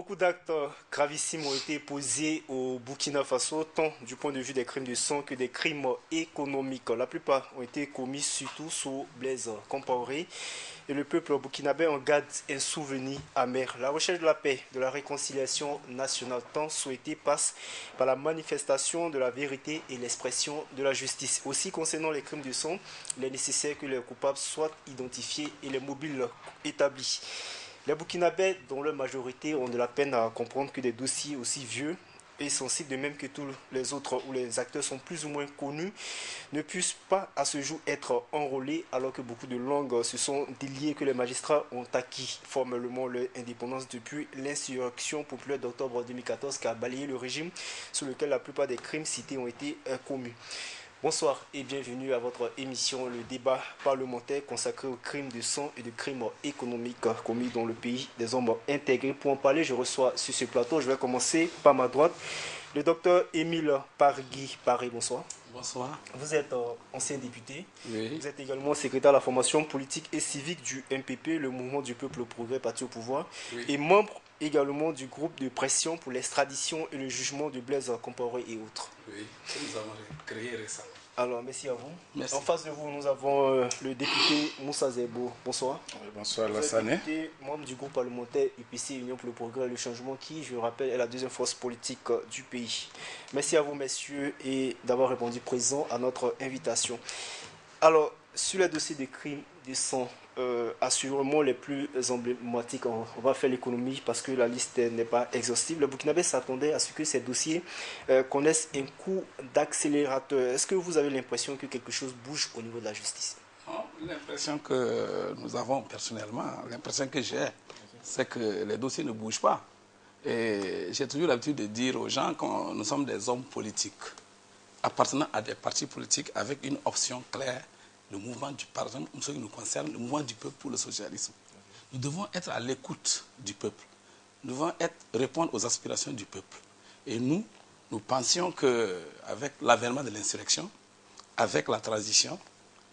Beaucoup d'actes gravissimes ont été posés au Burkina Faso, tant du point de vue des crimes de sang que des crimes économiques. La plupart ont été commis surtout sous Blaise Compaoré et le peuple burkinabé en garde un souvenir amer. La recherche de la paix, de la réconciliation nationale tant souhaitée passe par la manifestation de la vérité et l'expression de la justice. Aussi, concernant les crimes de sang, il est nécessaire que les coupables soient identifiés et les mobiles établis. Les Burkinabés, dont la majorité, ont de la peine à comprendre que des dossiers aussi vieux et sensibles, de même que tous les autres où les acteurs sont plus ou moins connus, ne puissent pas à ce jour être enrôlés, alors que beaucoup de langues se sont déliées, que les magistrats ont acquis formellement leur indépendance depuis l'insurrection populaire d'octobre 2014 qui a balayé le régime sous lequel la plupart des crimes cités ont été commis. Bonsoir et bienvenue à votre émission, le débat parlementaire consacré aux crimes de sang et de crimes économiques commis dans le pays des hommes intégrés. Pour en parler, je reçois sur ce plateau, je vais commencer par ma droite, le docteur Émile Pargui. Bonsoir. Bonsoir. Vous êtes ancien député, Oui. Vous êtes également secrétaire à la formation politique et civique du MPP, le Mouvement du Peuple au Progrès, parti au pouvoir, Oui. et membre également du groupe de pression pour l'extradition et le jugement de Blaise Compaoré et autres. Oui, que nous avons créé récemment. Alors, merci à vous. Merci. En face de vous, nous avons le député Moussa Zebo. Bonsoir. Oui, bonsoir Vous êtes Lassane. député, membre du groupe parlementaire UPC, Union pour le Progrès et le Changement, qui, je le rappelle, est la deuxième force politique du pays. Merci à vous, messieurs, et d'avoir répondu présent à notre invitation. Alors, sur les dossiers de crimes de sang, assurément les plus emblématiques, on va faire l'économie parce que la liste n'est pas exhaustive. Le Burkinabé s'attendait à ce que ces dossiers connaissent un coup d'accélérateur. Est-ce que vous avez l'impression que quelque chose bouge au niveau de la justice? L'impression que nous avons personnellement, l'impression que j'ai, c'est que les dossiers ne bougent pas. Et j'ai toujours l'habitude de dire aux gens que nous sommes des hommes politiques, appartenant à des partis politiques avec une option claire. Le mouvement du, par exemple, ce qui nous concerne, le mouvement du peuple pour le socialisme. Nous devons être à l'écoute du peuple. Nous devons répondre aux aspirations du peuple. Et nous pensions qu'avec l'avènement de l'insurrection, avec la transition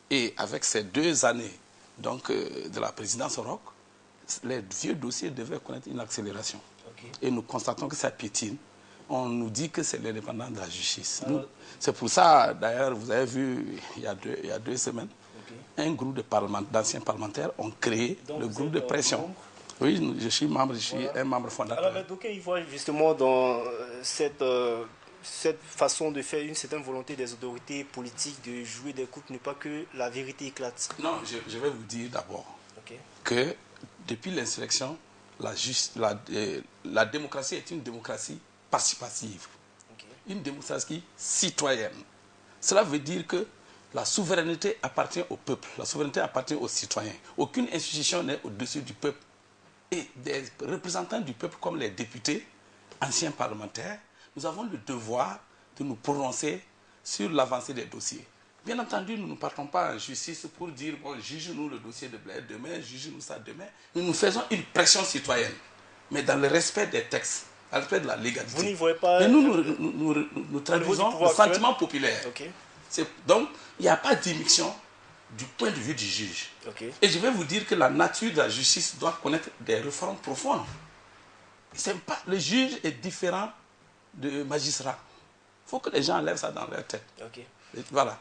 et avec ces 2 années donc, de la présidence Roch, les vieux dossiers devaient connaître une accélération. Okay. Et nous constatons que ça piétine. On nous dit que c'est l'indépendance de la justice. C'est pour ça, d'ailleurs, vous avez vu, il y a 2 semaines, un groupe d'anciens parlementaires ont créé donc le groupe de pression. Membre? Oui, je suis membre, un membre fondateur. Alors, donc, ils voient justement dans cette façon de faire une certaine volonté des autorités politiques de jouer des coups, ne pas que la vérité éclate. Non, je vais vous dire d'abord que depuis l'insurrection, la démocratie est une démocratie participative, une démocratie citoyenne. Cela veut dire que la souveraineté appartient au peuple, la souveraineté appartient aux citoyens. Aucune institution n'est au-dessus du peuple. Et des représentants du peuple comme les députés, anciens parlementaires, nous avons le devoir de nous prononcer sur l'avancée des dossiers. Bien entendu, nous ne partons pas en justice pour dire, bon, juge-nous le dossier de Blaise demain, juge-nous ça demain. Nous faisons une pression citoyenne, mais dans le respect des textes, dans le respect de la légalité. Vous n'y voyez pas... Et nous traduisons le sentiment populaire. Donc, il n'y a pas d'immixtion du point de vue du juge. Et je vais vous dire que la nature de la justice doit connaître des réformes profondes. Le juge est différent du magistrat. Il faut que les gens enlèvent ça dans leur tête. Et voilà.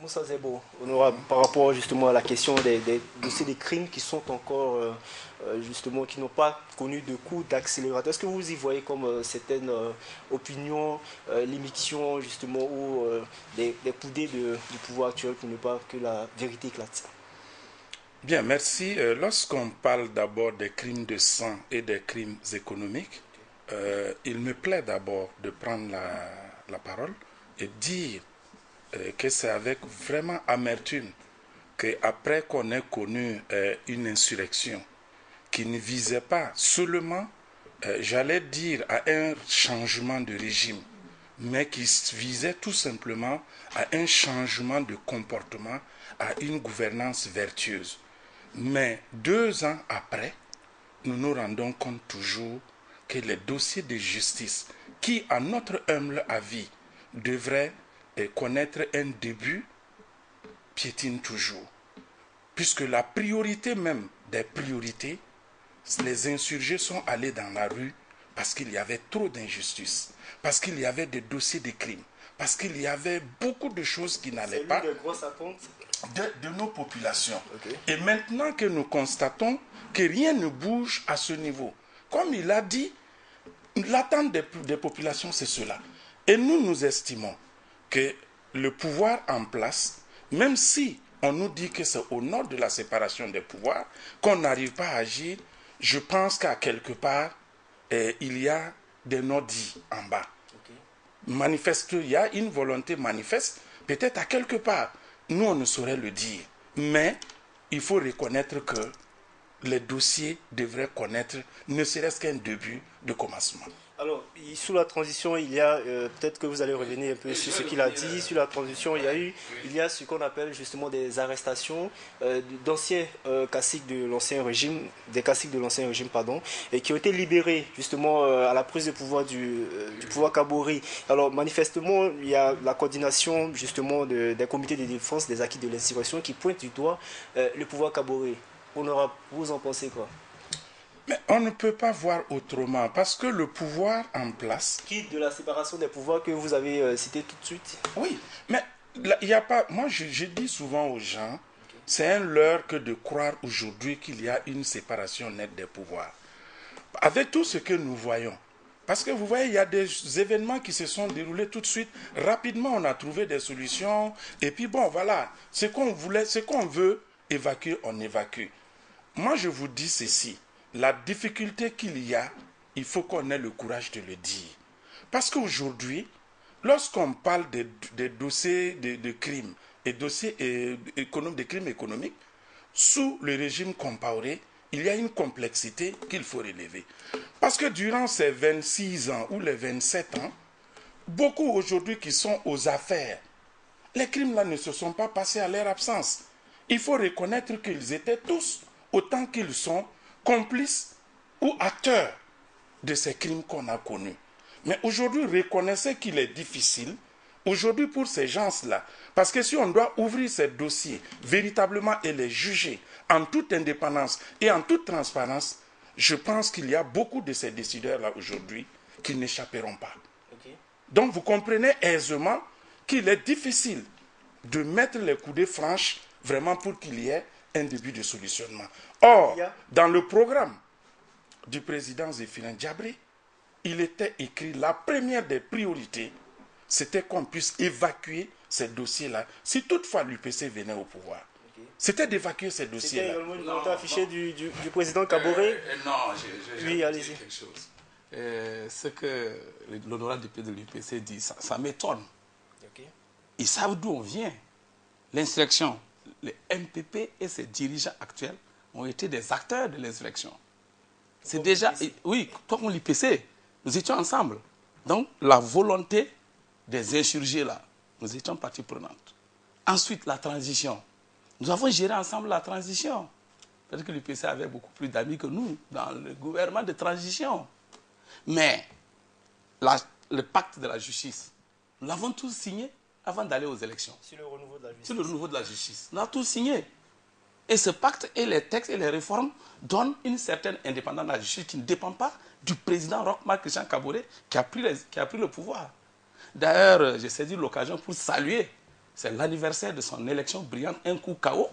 Moussa Zebo, honorable, par rapport justement à la question des dossiers des crimes qui sont encore justement, qui n'ont pas connu de coup d'accélérateur, est-ce que vous y voyez comme certaines opinions, l'immixtion justement ou des coudées du pouvoir actuel pour ne pas que la vérité éclate? Bien, merci. Lorsqu'on parle d'abord des crimes de sang et des crimes économiques, il me plaît d'abord de prendre la parole et dire que c'est avec vraiment amertume qu'après qu'on ait connu une insurrection qui ne visait pas seulement, j'allais dire, à un changement de régime, mais qui visait tout simplement à un changement de comportement, à une gouvernance vertueuse. Mais 2 ans après, nous nous rendons compte toujours que les dossiers de justice, qui, à notre humble avis, devraient connaître un début, piétine toujours. Puisque la priorité même des priorités, les insurgés sont allés dans la rue parce qu'il y avait trop d'injustice, parce qu'il y avait des dossiers de crimes, parce qu'il y avait beaucoup de choses qui n'allaient pas de grosses attentes de nos populations. Okay. Et maintenant que nous constatons que rien ne bouge à ce niveau, comme il a dit, l'attente des populations, c'est cela. Et nous estimons que le pouvoir en place, même si on nous dit que c'est au nom de la séparation des pouvoirs qu'on n'arrive pas à agir, je pense qu'à quelque part, il y a des non-dits en bas. Okay. Manifeste, il y a une volonté manifeste, peut-être à quelque part. Nous, on ne saurait le dire. Mais il faut reconnaître que les dossiers devraient connaître ne serait-ce qu'un début de commencement. Alors, sous la transition, il y a, peut-être que vous allez revenir un peu sur ce qu'il a dit, sur la transition, il y a ce qu'on appelle justement des arrestations d'anciens caciques de l'ancien régime, et qui ont été libérés justement à la prise de pouvoir du pouvoir Kaboré. Alors, manifestement, il y a la coordination justement des comités de défense des acquis de l'insurrection qui pointe du doigt le pouvoir Kaboré. Vous en pensez quoi? Mais on ne peut pas voir autrement, parce que le pouvoir en place... Qui de la séparation des pouvoirs que vous avez cité tout de suite? Oui, mais il n'y a pas... Moi, je dis souvent aux gens, c'est un leurre que de croire aujourd'hui qu'il y a une séparation nette des pouvoirs. Avec tout ce que nous voyons, parce que vous voyez, il y a des événements qui se sont déroulés tout de suite. Rapidement, on a trouvé des solutions. Et puis bon, voilà, ce qu'on veut évacuer, on évacue. Moi, je vous dis ceci. La difficulté qu'il y a, il faut qu'on ait le courage de le dire. Parce qu'aujourd'hui, lorsqu'on parle des dossiers de crimes et dossiers de crimes économiques, sous le régime Compaoré, il y a une complexité qu'il faut relever. Parce que durant ces 26 ans ou les 27 ans, beaucoup aujourd'hui qui sont aux affaires, les crimes là ne se sont pas passés à leur absence. Il faut reconnaître qu'ils étaient tous, autant qu'ils sont, complices ou acteurs de ces crimes qu'on a connus. Mais aujourd'hui, reconnaissez qu'il est difficile, aujourd'hui pour ces gens-là, parce que si on doit ouvrir ces dossiers véritablement et les juger en toute indépendance et en toute transparence, je pense qu'il y a beaucoup de ces décideurs-là aujourd'hui qui n'échapperont pas. Okay. Donc vous comprenez aisément qu'il est difficile de mettre les coudées franches vraiment pour qu'il y ait un début de solutionnement. Or, dans le programme du président Zéphirine Diabré, il était écrit la première des priorités, c'était qu'on puisse évacuer ces dossiers-là, si toutefois l'UPC venait au pouvoir. Okay. C'était d'évacuer ces dossiers-là. C'était également une volonté affichée du président Kaboré. Non, oui, allez-y. Quelque chose. Ce que l'honorable député de l'UPC dit, ça m'étonne. Okay. Ils savent d'où on vient. L'insurrection, les MPP et ses dirigeants actuels ont été des acteurs de l'insurrection. C'est déjà... Oui, comme l'IPC, nous étions ensemble. Donc, la volonté des insurgés là, nous étions partie prenante. Ensuite, la transition. Nous avons géré ensemble la transition. Peut-être que l'UPC avait beaucoup plus d'amis que nous dans le gouvernement de transition. Mais le pacte de la justice, nous l'avons tous signé avant d'aller aux élections. Sur le renouveau de la justice. Sur le renouveau de la justice. On a tous signé. Et ce pacte et les textes et les réformes donnent une certaine indépendance à la justice qui ne dépend pas du président Roch-Marc Christian Kaboré qui a pris le pouvoir. D'ailleurs, j'ai saisi l'occasion pour saluer, c'est l'anniversaire de son élection brillante, un coup KO.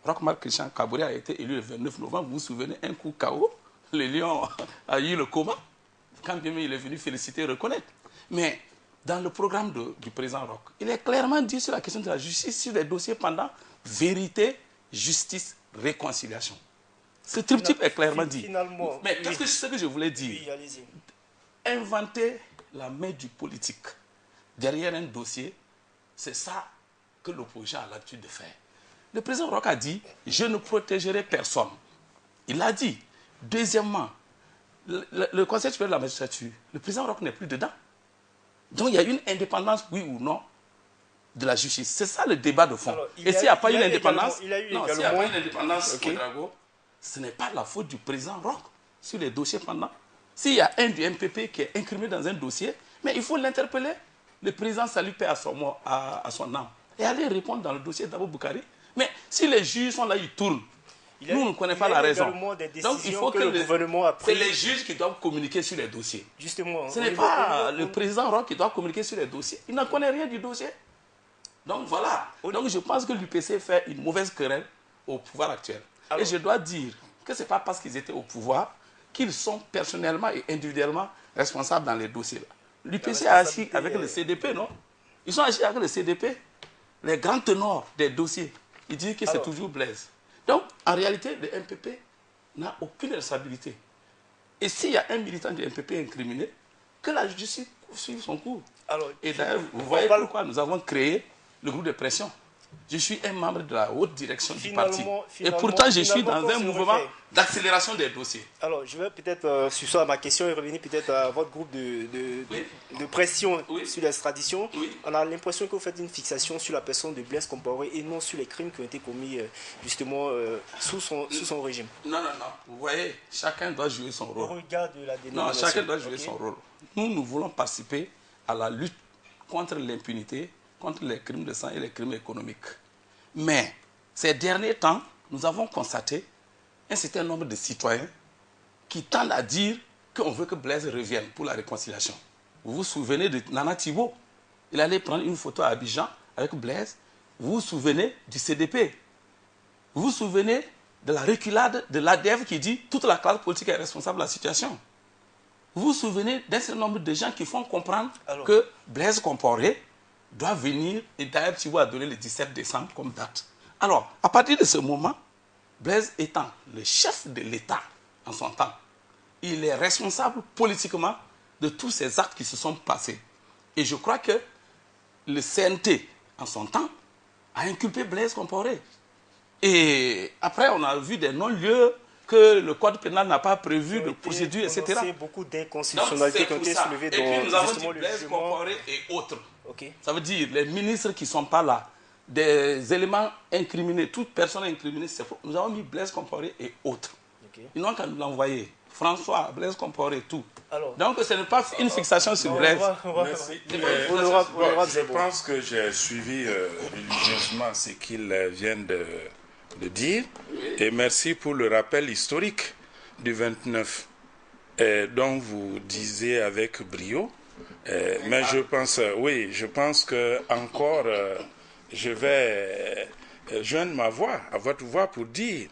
Roch-Marc Christian Kaboré a été élu le 29 novembre, vous vous souvenez, un coup KO. Le lion a eu le coma. Quand bien même il est venu féliciter et reconnaître. Mais dans le programme du président Roch, il est clairement dit sur la question de la justice, sur les dossiers pendant vérité, justice, réconciliation. Ce triptyque est clairement dit. Finalement, mais qu'est-ce que ce que je voulais dire? Oui, allez-y. Inventer la main du politique derrière un dossier, c'est ça que l'opposition a l'habitude de faire. Le président Roch a dit, je ne protégerai personne. Il l'a dit. Deuxièmement, le Conseil supérieur de la magistrature, le président Roch n'est plus dedans. Donc il y a une indépendance, oui ou non, de la justice. C'est ça le débat de fond. Alors, et s'il n'y a pas eu l'indépendance, s'il n'y a pas eu l'indépendance au Drago, ce n'est pas la faute du président Roch sur les dossiers pendant. S'il y a un du MPP qui est incriminé dans un dossier, mais il faut l'interpeller. Le président salue paix à son âme. Et aller répondre dans le dossier d'Abou Boukari. Mais si les juges sont là, ils tournent. Nous, on ne connaît pas la raison. Donc, il faut que le gouvernement a pris... C'est les juges qui doivent communiquer sur les dossiers. Justement. Ce n'est pas le président Roch qui doit communiquer sur les dossiers. Il ne connaît rien du dossier. Donc, voilà. Donc, je pense que l'UPC fait une mauvaise querelle au pouvoir actuel. Alors, et je dois dire que ce n'est pas parce qu'ils étaient au pouvoir qu'ils sont personnellement et individuellement responsables dans les dossiers. L'UPC a agi avec le CDP, non? Ils ont agi avec le CDP. Les grands tenors des dossiers, ils disent que c'est toujours Blaise. Donc, en réalité, le MPP n'a aucune responsabilité. Et s'il y a un militant du MPP incriminé, que la justice suive son cours. Alors, et d'ailleurs, vous voyez pourquoi nous avons créé le groupe de pression. Je suis un membre de la haute direction du parti. Et pourtant, je suis dans un mouvement d'accélération des dossiers. Alors, je vais peut-être sur ma question et revenir peut-être à votre groupe de pression sur l'extradition. On a l'impression que vous faites une fixation sur la personne de Blaise Compaoré et non sur les crimes qui ont été commis justement sous son régime. Non. Vous voyez, chacun doit jouer son rôle. Au regard de la dénonciation. Non, chacun doit jouer son rôle. Nous voulons participer à la lutte contre l'impunité, contre les crimes de sang et les crimes économiques. Mais ces derniers temps, nous avons constaté un certain nombre de citoyens qui tendent à dire qu'on veut que Blaise revienne pour la réconciliation. Vous vous souvenez de Nana Thibault? Il allait prendre une photo à Abidjan avec Blaise. Vous vous souvenez du CDP? Vous vous souvenez de la reculade de l'ADF qui dit toute la classe politique est responsable de la situation? Vous vous souvenez d'un certain nombre de gens qui font comprendre que Blaise Compaoré doit venir, et d'ailleurs Thibault a donné le 17 décembre comme date. Alors, à partir de ce moment, Blaise étant le chef de l'État en son temps, il est responsable politiquement de tous ces actes qui se sont passés. Et je crois que le CNT, en son temps, a inculpé Blaise Compaoré. Et après, on a vu des non-lieux que le code pénal n'a pas prévu de procédure, etc. Il y a beaucoup d'inconstitutionnalités qui ont été soulevées dans nous avons dit Blaise Compaoré et autres. Ça veut dire les ministres qui ne sont pas là, des éléments incriminés, toute personne incriminée, nous avons mis Blaise Compaoré et autres. Ils n'ont qu'à nous l'envoyer. François, Blaise Compaoré, tout. Donc ce n'est pas une fixation sur Blaise. Merci. Je pense que j'ai suivi religieusement ce qu'ils viennent de dire. Et merci pour le rappel historique du 29, dont vous disiez avec brio. Mais je pense que encore, je vais joindre ma voix à votre voix pour dire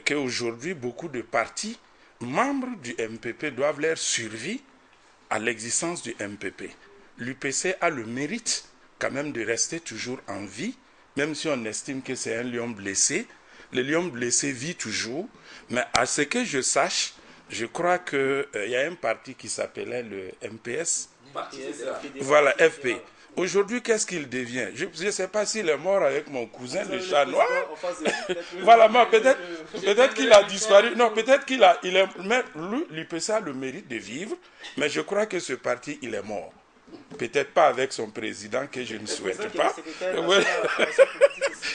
qu'aujourd'hui, beaucoup de partis membres du MPP doivent leur survie à l'existence du MPP. L'UPC a le mérite quand même de rester toujours en vie, même si on estime que c'est un lion blessé. Le lion blessé vit toujours, mais à ce que je sache, je crois qu'il y a un parti qui s'appelait le MPS. Voilà, FP. Aujourd'hui, qu'est-ce qu'il devient? Je ne sais pas s'il est mort avec mon cousin, le chat noir. Voilà, peut-être qu'il a disparu. Non, peut-être qu'il a... L'UPC a le mérite de vivre, mais je crois que ce parti, il est mort. Peut-être pas avec son président, que je ne souhaite pas,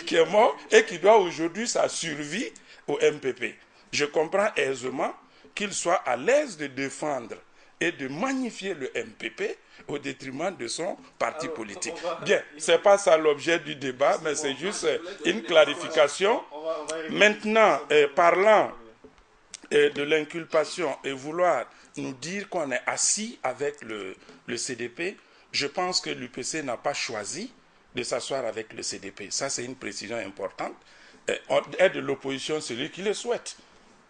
qui est mort et qui doit aujourd'hui sa survie au MPP. Je comprends aisément qu'il soit à l'aise de défendre et de magnifier le MPP au détriment de son parti politique. Bien, ce n'est pas ça l'objet du débat, mais c'est juste une clarification. Maintenant, parlant de l'inculpation et vouloir nous dire qu'on est assis avec le CDP, je pense que l'UPC n'a pas choisi de s'asseoir avec le CDP. Ça, c'est une précision importante. On est de l'opposition celui qui le souhaite.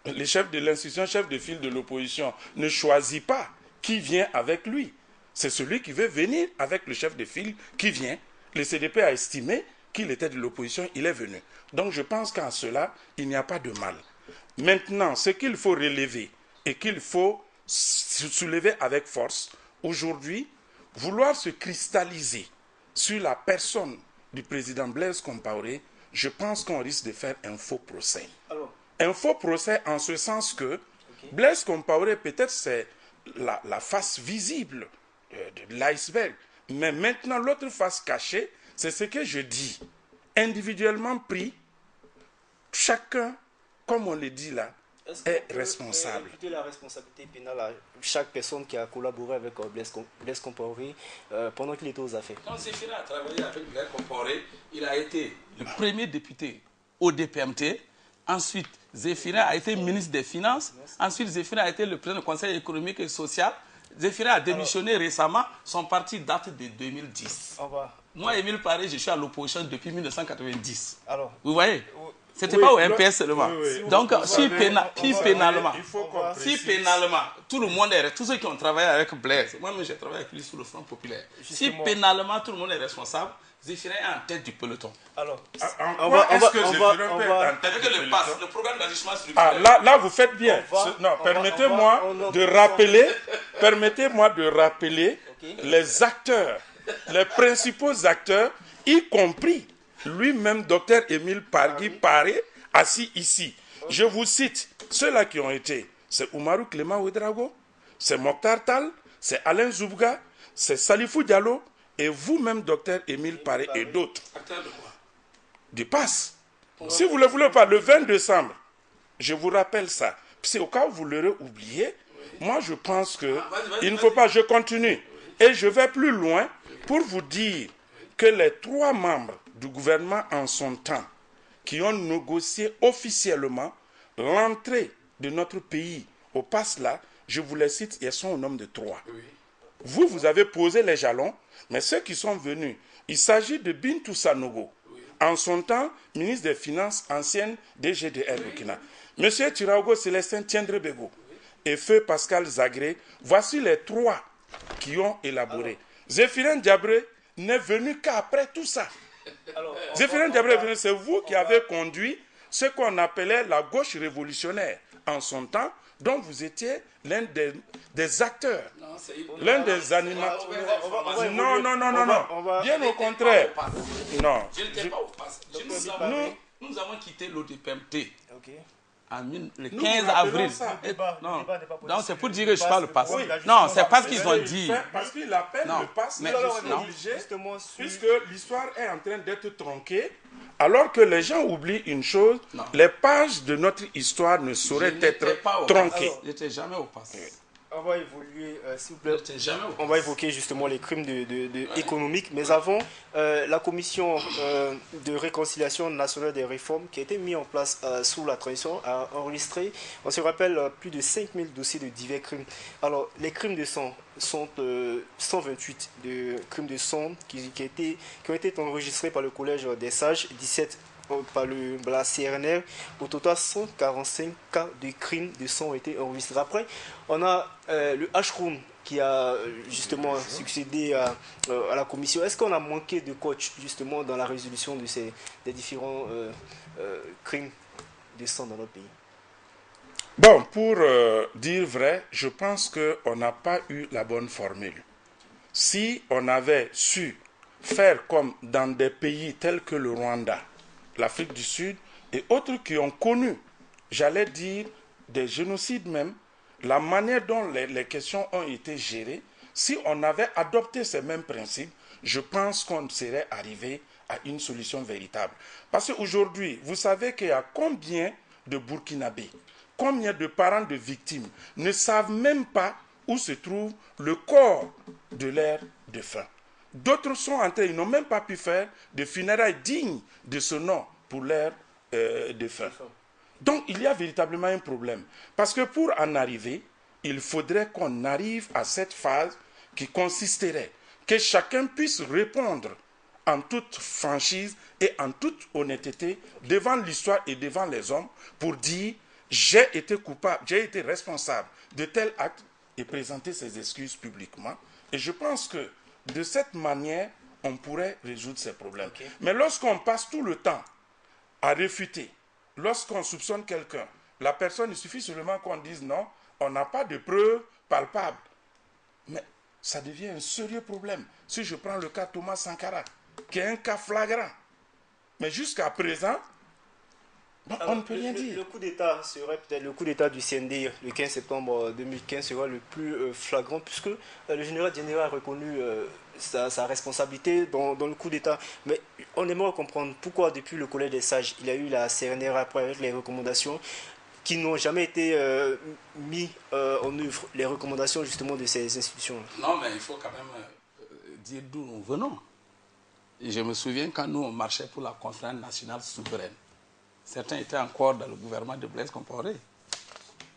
Le chef de l'institution, chef de file de l'opposition, ne choisit pas qui vient avec lui. C'est celui qui veut venir avec le chef de file qui vient. Le CDP a estimé qu'il était de l'opposition, il est venu. Donc je pense qu'en cela, il n'y a pas de mal. Maintenant, ce qu'il faut relever et qu'il faut soulever avec force, aujourd'hui, vouloir se cristalliser sur la personne du président Blaise Compaoré, je pense qu'on risque de faire un faux procès. Un faux procès en ce sens que Blaise Compaoré, peut-être c'est la face visible de l'iceberg, mais maintenant l'autre face cachée, c'est ce que je dis. Individuellement pris, chacun, comme on le dit là, est responsable. Imputer la responsabilité pénale à chaque personne qui a collaboré avec Blaise Compaoré pendant qu'il était aux affaires. Quand Zéphira a travaillé avec Blaise Compaoré, il a été le premier député au DPMT Ensuite, Zéphirin a été ministre des Finances. Ensuite, Zéphirin a été le président du Conseil économique et social. Zéphirin a démissionné récemment. Son parti date de 2010. Moi, Émile Paré, je suis à l'opposition depuis 1990. Alors, vous voyez, c'était pas au MPS seulement. Donc, si pénalement, tout le monde est, tous ceux qui ont travaillé avec Blaise, moi-même j'ai travaillé avec lui sous le Front populaire. Si pénalement tout le monde est responsable, Zéphirin est en tête du peloton. Alors, est-ce que Zéphirin peut être en tête du peloton? Le programme d'ajustement structurel. Là, vous faites bien. Non, permettez-moi de rappeler les acteurs, les principaux acteurs, y compris lui-même, Dr Émile Paré, assis ici. Je vous cite ceux-là qui ont été. C'est Oumarou Clément Ouedraogo, c'est Mokhtar Tal, c'est Alain Zoubga, c'est Salifou Diallo, et vous-même, Dr Émile Paré et d'autres. Du PAS. Si vous ne le voulez pas, le 20 décembre, je vous rappelle ça. C'est au cas où vous l'aurez oublié. Moi, je pense que il ne faut pas, je continue. Et je vais plus loin pour vous dire que les 3 membres du gouvernement en son temps qui ont négocié officiellement l'entrée de notre pays au PAS-là, je vous les cite, ils sont au nombre de 3. Vous avez posé les jalons, mais ceux qui sont venus, il s'agit de Bintou Sanogo, en son temps, ministre des Finances, ancienne DGDR Burkina. Monsieur Tiraogo Célestin Tiendrebego et Feu Pascal Zagré, voici les 3 qui ont élaboré. Zéphirin Diabré n'est venu qu'après tout ça. Zéphirin Diabré, c'est vous qui avez conduit ce qu'on appelait la gauche révolutionnaire en son temps, dont vous étiez l'un des acteurs, l'un des animateurs. Non. Bien au contraire. Non. Je n'étais pas au PAS. Nous avons quitté l'ODPMT. Le 15 avril. Non, c'est pour dire que je parle passe. Non, c'est parce qu'ils ont dit. Parce qu'il appelle le passe, mais obligé, puisque l'histoire est en train d'être tronquée, alors que les gens oublient une chose, les pages de notre histoire ne sauraient être tronquées. Je n'étais jamais au passe. On va évoluer, s'il vous plaît. On va évoquer justement les crimes économiques. Mais avant, la commission de réconciliation nationale des réformes qui a été mise en place sous la transition a enregistré, on se rappelle, plus de 5000 dossiers de divers crimes. Alors, les crimes de sang sont 128 de crimes de sang qui ont été enregistrés par le Collège des Sages, 17 par la CRNR. Au total, 145 cas de crimes de sang ont été enregistrés. Après, on a le H-Room qui a justement succédé à la commission. Est-ce qu'on a manqué de coach justement dans la résolution de des différents crimes de sang dans notre pays? Bon, pour dire vrai, je pense qu'on n'a pas eu la bonne formule. Si on avait su faire comme dans des pays tels que le Rwanda, l'Afrique du Sud et autres qui ont connu, j'allais dire, des génocides même, la manière dont les questions ont été gérées, si on avait adopté ces mêmes principes, je pense qu'on serait arrivé à une solution véritable. Parce qu'aujourd'hui, vous savez qu'il y a combien de Burkinabés, combien de parents de victimes ne savent même pas où se trouve le corps de leur défunt. D'autres sont entrés, ils n'ont même pas pu faire de funérailles dignes de ce nom pour leur défunt. Donc il y a véritablement un problème. Parce que pour en arriver, il faudrait qu'on arrive à cette phase qui consisterait que chacun puisse répondre en toute franchise et en toute honnêteté devant l'histoire et devant les hommes pour dire j'ai été coupable, j'ai été responsable de tel acte et présenter ses excuses publiquement. Et je pense que de cette manière, on pourrait résoudre ces problèmes. Mais lorsqu'on passe tout le temps à réfuter, lorsqu'on soupçonne quelqu'un, la personne, il suffit seulement qu'on dise non, on n'a pas de preuves palpables. Mais ça devient un sérieux problème. Si je prends le cas Thomas Sankara, qui est un cas flagrant, mais jusqu'à présent, on ne peut rien dire. Le coup d'État serait peut-être le coup d'État du CND le 15 septembre 2015 sera le plus flagrant puisque le général Diendéré a reconnu sa responsabilité dans le coup d'État. Mais on aimerait comprendre pourquoi depuis le Collège des Sages, il y a eu la CNR après avec les recommandations qui n'ont jamais été mis en œuvre, les recommandations justement de ces institutions. Non, mais il faut quand même dire d'où nous venons. Et je me souviens quand nous on marchait pour la conférence nationale souveraine. Certains étaient encore dans le gouvernement de Blaise Compaoré.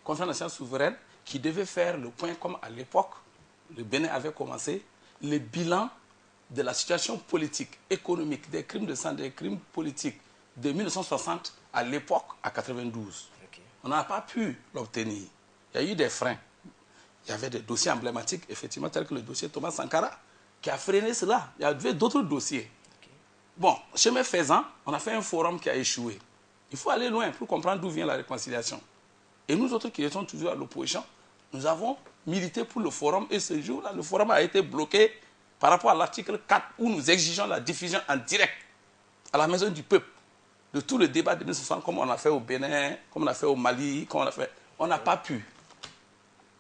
Conférence nationale souveraine qui devait faire le point comme à l'époque, le Bénin avait commencé, le bilan de la situation politique, économique, des crimes de sang, des crimes politiques de 1960 à l'époque, à 92. Okay. On n'a pas pu l'obtenir. Il y a eu des freins. Il y avait des dossiers emblématiques, effectivement, tels que le dossier Thomas Sankara, qui a freiné cela. Il y avait d'autres dossiers. Okay. Bon, chemin faisant, on a fait un forum qui a échoué. Il faut aller loin pour comprendre d'où vient la réconciliation. Et nous autres qui étions toujours à l'opposition, nous avons milité pour le forum et ce jour-là, le forum a été bloqué par rapport à l'article 4 où nous exigeons la diffusion en direct à la maison du peuple de tout le débat de 1960 comme on a fait au Bénin, comme on a fait au Mali, comme on a fait. On n'a pas pu.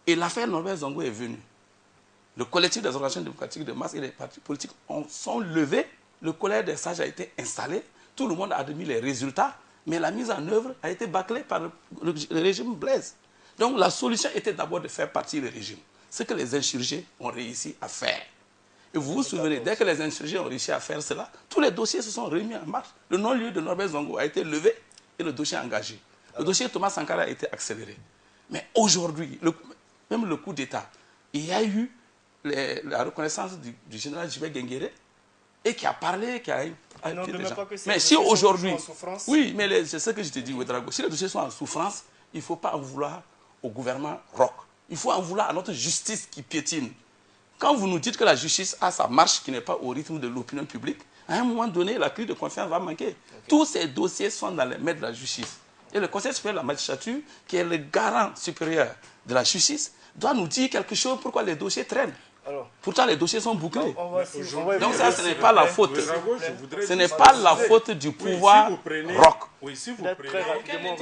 Et l'affaire Norbert Zongo est venue. Le collectif des organisations démocratiques de masse et les partis politiques sont levés. Le collège des sages a été installé. Tout le monde a admis les résultats. Mais la mise en œuvre a été bâclée par le régime Blaise. Donc la solution était d'abord de faire partir le régime. Ce que les insurgés ont réussi à faire. Et vous vous souvenez, dès que les insurgés ont réussi à faire cela, tous les dossiers se sont remis en marche. Le non-lieu de Norbert Zongo a été levé et le dossier engagé. Le dossier Thomas Sankara a été accéléré. Mais aujourd'hui, même le coup d'État, il y a eu la reconnaissance du général Gilbert Guinguéré et qui a parlé, qui a... Non, pas que mais si aujourd'hui... Oui, mais c'est ce que je te dis, Ouedraogo. Si les dossiers sont en souffrance, il ne faut pas en vouloir au gouvernement ROC. Il faut en vouloir à notre justice qui piétine. Quand vous nous dites que la justice a sa marche qui n'est pas au rythme de l'opinion publique, à un moment donné, la crise de confiance va manquer. Okay. Tous ces dossiers sont dans les mains de la justice. Et le Conseil supérieur de la magistrature, qui est le garant supérieur de la justice, doit nous dire quelque chose pourquoi les dossiers traînent. Alors, pourtant, les dossiers sont bouclés. Donc ça, ce n'est pas la faute. Ce n'est pas la faute du pouvoir ROC. Oui, si vous prenez...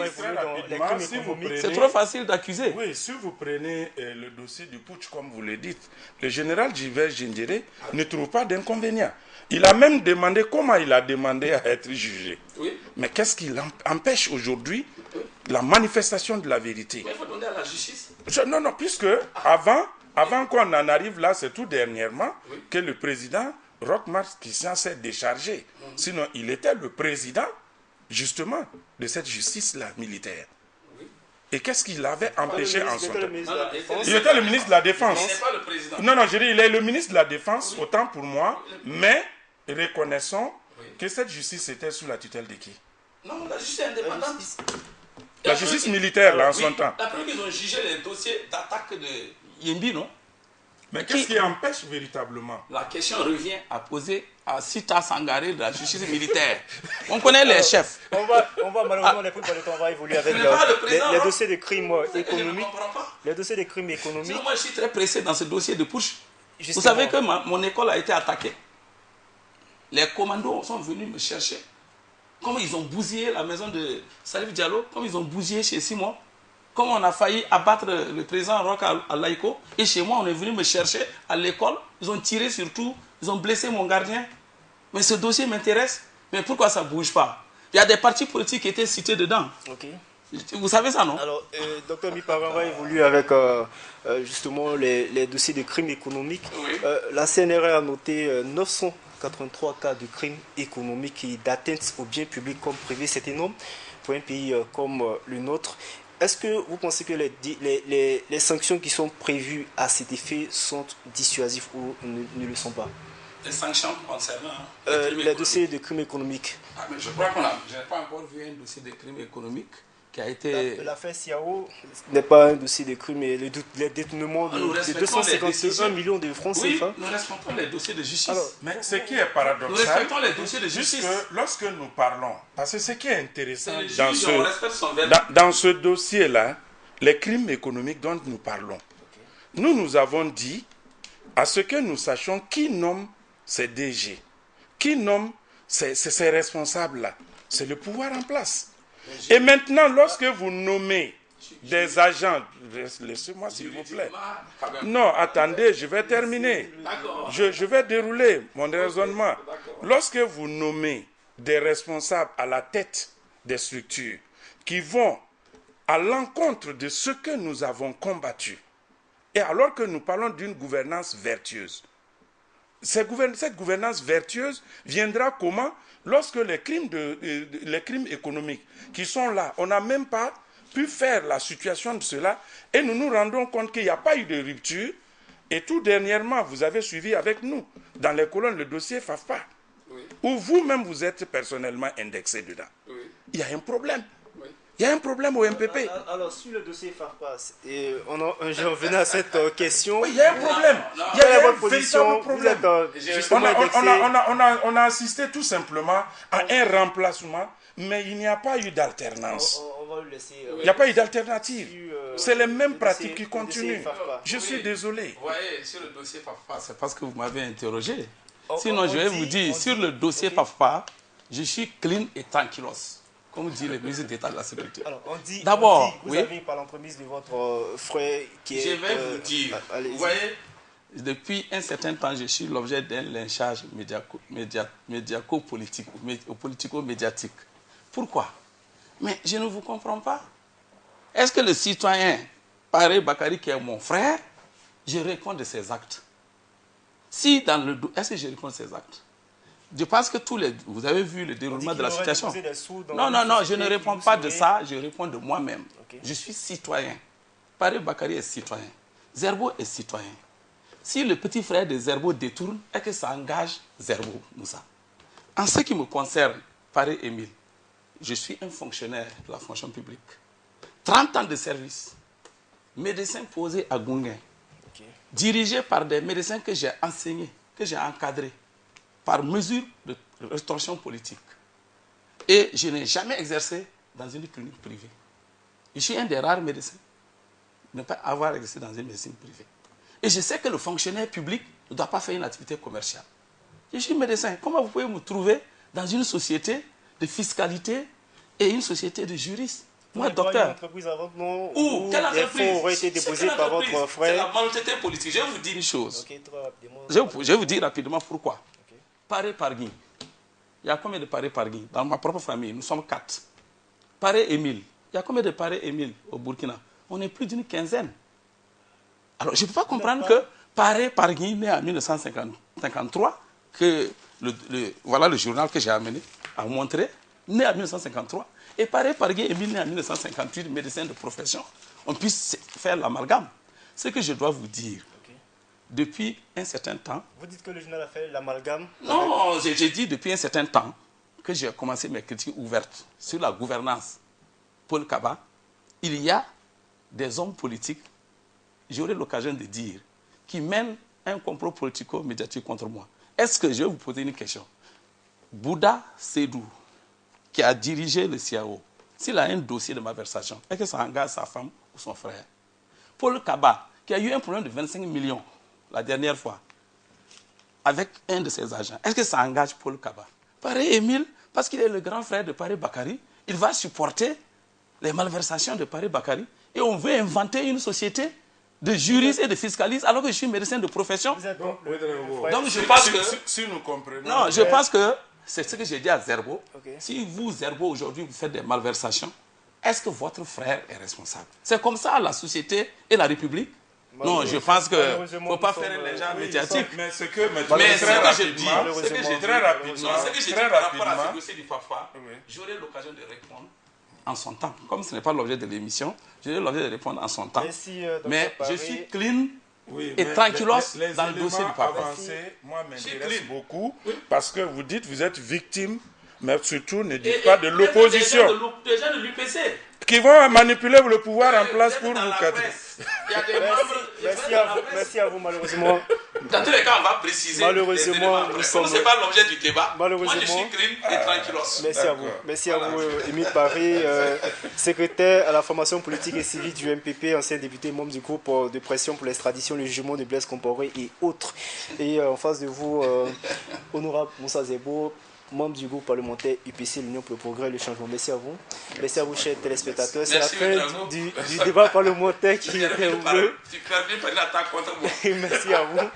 C'est trop facile d'accuser. Oui, si vous prenez le dossier du putsch, comme vous le dites, le général Gilbert Guinguéré ne trouve pas d'inconvénient. Il a même demandé comment il a demandé à être jugé. Oui. Mais qu'est-ce qui empêche aujourd'hui la manifestation de la vérité? Mais il faut demander à la justice. Non, puisque avant qu'on en arrive là, c'est tout dernièrement que le président Roch-Marc Christian s'est déchargé. Sinon, il était le président, justement, de cette justice-là militaire. Et qu'est-ce qu'il avait empêché en son temps? Il était le ministre de la Défense. Il n'est pas le président. Non, je dis, il est le ministre de la Défense, autant pour moi, mais reconnaissons que cette justice était sous la tutelle de qui? Non, la justice est indépendante. La justice militaire, là, en son temps. Après qu'ils ont jugé les dossiers d'attaque de Yembi, non? Mais qu'est-ce qui empêche véritablement? La question revient à poser à Sita Sangaré de la justice militaire. On connaît les chefs. On va malheureusement, les temps, on va évoluer avec les dossiers de crimes économiques. Les dossiers de crimes économiques. Moi, je suis très pressé dans ce dossier de push. Vous savez que mon école a été attaquée. Les commandos sont venus me chercher. Comme ils ont bousillé la maison de Salif Diallo, comme ils ont bousillé chez Simon, comme on a failli abattre le président Roch à Laïko, et chez moi, on est venu me chercher à l'école, ils ont tiré sur tout, ils ont blessé mon gardien. Mais ce dossier m'intéresse, mais pourquoi ça ne bouge pas? Il y a des partis politiques qui étaient cités dedans. Okay. Vous savez ça, non? Alors, Dr Mipara va évoluer avec justement les dossiers de crimes économiques. Oui. La CNRA a noté 983 cas de crimes économiques et d'atteinte aux biens publics comme privé. C'est énorme pour un pays comme le nôtre. Est-ce que vous pensez que les sanctions qui sont prévues à cet effet sont dissuasives ou ne le sont pas? Les sanctions concernant les dossiers de crimes économiques. Mais je crois qu'on a. Je n'ai pas encore vu un dossier de crimes économiques qui a été... L'affaire Siao n'est pas un dossier de crime, mais les détournements de 251 millions de francs CFA. Oui, nous respectons les dossiers de justice. Alors, mais ce qui est paradoxal, nous respectons les dossiers de justice. Lorsque nous parlons, parce que ce qui est intéressant dans ce dossier-là, les crimes économiques dont nous parlons, nous avons dit à ce que nous sachions qui nomme ces DG, qui nomme ces responsables-là. C'est le pouvoir en place. Et maintenant, lorsque vous nommez des agents, laissez-moi s'il vous plaît. Non, attendez, je vais terminer. Je vais dérouler mon raisonnement. Lorsque vous nommez des responsables à la tête des structures qui vont à l'encontre de ce que nous avons combattu, et alors que nous parlons d'une gouvernance vertueuse, cette gouvernance vertueuse viendra comment? Lorsque les crimes économiques qui sont là, on n'a même pas pu faire la situation de cela et nous nous rendons compte qu'il n'y a pas eu de rupture. Et tout dernièrement, vous avez suivi avec nous dans les colonnes le dossier FAFPA, oui, où vous-même vous êtes personnellement indexé dedans. Oui. Il y a un problème. Oui. Il y a un problème au MPP. Alors, sur le dossier FAFPA, je revenais à cette question. Oui, il y a un problème. Il y a un véritable problème. On a assisté tout simplement à un remplacement, mais il n'y a pas eu d'alternance. On va le laisser. Il n'y a pas eu d'alternative. C'est les mêmes pratiques qui continuent. Je suis désolé. Vous voyez, sur le dossier FAFPA, c'est parce que vous m'avez interrogé. Sinon, je vais vous dire, sur le dossier FAFPA, je suis clean et tranquillos, comme dit le ministre d'État de la Sécurité. Alors, on dit, d'abord, vous avez par l'entremise de votre frère qui est... Je vais vous dire, vous voyez, depuis un certain temps, je suis l'objet d'un lynchage médiaco-politique, ou politico-médiatique. Pourquoi? Mais je ne vous comprends pas. Est-ce que le citoyen Paré Bakary, qui est mon frère, je réponds de ses actes? Si dans le... Est-ce que je réponds de ses actes? Je pense que vous avez vu le déroulement de la situation. Non, je ne réponds pas de ça, je réponds de moi-même. Okay. Je suis citoyen. Paré Bakary est citoyen. Zerbo est citoyen. Si le petit frère de Zerbo détourne, est-ce que ça engage Zerbo, Moussa? En ce qui me concerne, Paré Émile, je suis un fonctionnaire de la fonction publique. 30 ans de service. Médecin posé à Gunguin. Okay. Dirigé par des médecins que j'ai enseignés, que j'ai encadrés, par mesure de rétorsion politique. Et je n'ai jamais exercé dans une clinique privée. Je suis un des rares médecins ne pas avoir exercé dans une médecine privée. Et je sais que le fonctionnaire public ne doit pas faire une activité commerciale. Je suis médecin. Comment vous pouvez me trouver dans une société de fiscalité et une société de juristes? Moi, docteur. Une entreprise avant non, où quelle entreprise? Les fonds auraient été déposés par votre frère. C'est la malhonnêteté politique. Je vais vous dire une chose. Okay, je vais vous dire rapidement pourquoi. Okay. Paré Pargui. Il y a combien de Paré Pargui? Dans ma propre famille, nous sommes 4. Paré Émile. Il y a combien de Paré Émile au Burkina? On est plus d'une quinzaine. Alors, je ne peux pas comprendre que Paré Pargui, né en 1953, que voilà le journal que j'ai amené à vous montrer, né en 1953, et Paré Pargui Émile, né en 1958, médecin de profession, on puisse faire l'amalgame. Ce que je dois vous dire, okay, depuis un certain temps... Vous dites que le journal a fait l'amalgame? Non, j'ai dit depuis un certain temps que j'ai commencé mes critiques ouvertes sur la gouvernance. Paul Kaba, il y a des hommes politiques, j'aurai l'occasion de dire, qui mènent un complot politico-médiatique contre moi. Est-ce que, je vais vous poser une question, Bouddha Sédou, qui a dirigé le CIAO, s'il a un dossier de malversation, est-ce que ça engage sa femme ou son frère? Paul Kaba, qui a eu un problème de 25 millions la dernière fois, avec un de ses agents, est-ce que ça engage Paul Kaba? Paré Émile, parce qu'il est le grand frère de Paré Bakary, il va supporter les malversations de Paré Bakary, et on veut inventer une société de juristes et de fiscalistes, alors que je suis médecin de profession. Donc je pense que... Si nous comprenons... Non, je pense que c'est ce que j'ai dit à Zerbo. Okay. Si vous, Zerbo, aujourd'hui, vous faites des malversations, est-ce que votre frère est responsable? C'est comme ça la société et la République? Non, je pense qu'il ne faut pas faire les gens médiatiques. Mais ce que je dis, très rapidement, par rapport à ce dossier du FAFPA, j'aurai l'occasion de répondre en son temps. Comme ce n'est pas l'objet de l'émission, j'aurai l'objet de répondre en son temps. Mais je suis clean et tranquillos dans le dossier du FAFPA. Moi, m'intéresse beaucoup parce que vous dites que vous êtes victime, mais surtout ne dites pas de l'opposition. Des gens de l'UPC. Qui vont manipuler le pouvoir en place pour vous cadrer. Il y a des membres... Merci à vous, malheureusement. Dans tous les cas, on va préciser. Malheureusement, nous sommes... Comme ce n'est pas l'objet du débat, moi je suis clean et tranquillos. Merci à vous. Merci à vous, Émile Paré, secrétaire à la formation politique et civique du MPP, ancien député, membre du groupe de pression pour l'extradition, le jugement de Blaise Compaoré et autres. Et en face de vous, honorable Moussa Zerbo, membre du groupe parlementaire UPC, l'Union pour le Progrès et le Changement. Merci à vous. Merci à vous, chers téléspectateurs. C'est la fin du débat parlementaire qui était ouvert. Tu perds bien une attaque contre moi. Merci à vous.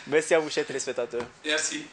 Merci à vous, chers téléspectateurs. Merci.